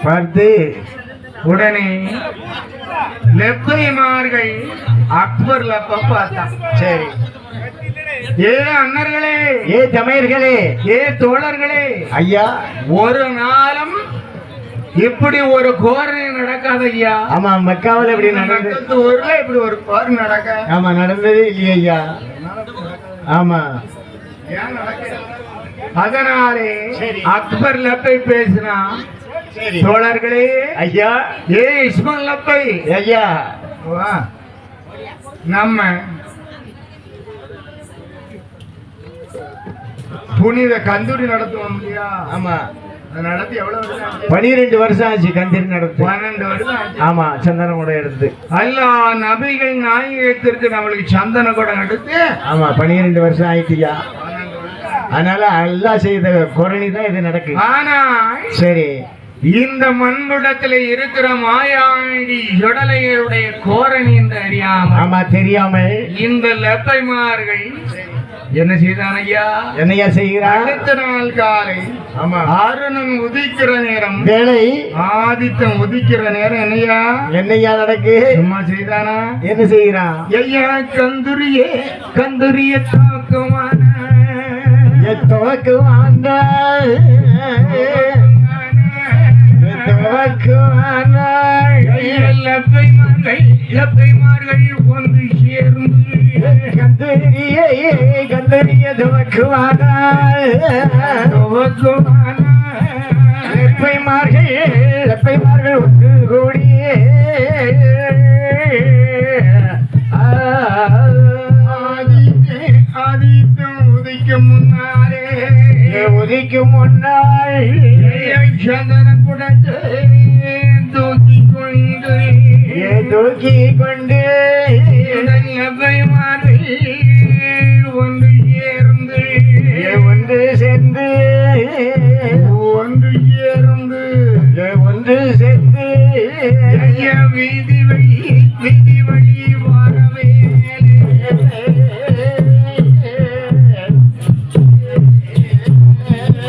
பார்த்து உடனே லெப்பைமார்கள் அக்பர் லப்ப பார்த்தான். சரி, ஏ அண்ணர்களே, ஏ தமையர்களே, ஏ தோழர்களே, ஐயா ஒரு நாளும் இப்படி ஒரு கோரணை நடக்காது ஐயா. ஆமா, மக்காவில் இப்படி நடந்தது. ஊர்ல இப்படி ஒரு கோரணை நடக்க ஆமா, நடந்ததே இல்லையா ஐயா. ஆமா, ஏன் நடக்க? அதனாலே அக்பர் லப்பை பேசினா, தோழர்களே ஐயா, ஏ இஸ்மாயில் லப்பை ஐயா, வா, நம்ம புனித கந்தூரி நடத்துவோம் இல்லையா? ஆமா, அது நடத்தி எவ்வளவு வருஷம் ஆச்சு? 12 வருஷம் ஆச்சு கந்தீரி நடத்து. 12 வருஷம் ஆச்சு. ஆமா, சந்தன கூட எடுத்து. அல்லா நபிகள் நாயகத்திற்கு நம்மளுக்கு சந்தன கூட எடுத்து. ஆமா, 12 வருஷம் ஆயிடுச்சுயா. அதனால அல்லாஹ் செய்த குரணி தான் இது நடக்கு. ஆனா சரி, இந்த மண்புடத்துல இருக்கிற மாயாண்டி சுடலைகளுடைய கோரணி என்று அறியாம, ஆமா, தெரியாம இந்த லெப்பைமார்கள் என்ன செய்தான் ஐயா? என்னையா செய்கிறார்? அடுத்த நாள் காலை ஆமா, அருணன் உதிக்கிற நேரம், வேலை ஆதித்தன் உதிக்கிற நேரம் என்னையா நடக்கு? சும்மா செய்தானா? என்ன செய்கிறான்? ஐயா கந்துரியே கந்துரிய தாக்குமான லப்பைமார்கள் ஒன்று சேர்ந்து கந்தரிய லப்பைமார்கள் ஒன்று கூடியே ஆதித்தம் உதிக்கும் முன்னாள் சந்தன குடத்தை தூக்கி கொண்டு லப்பைமார்கள் ஒன்று சேர்ந்து ஐயா வீதி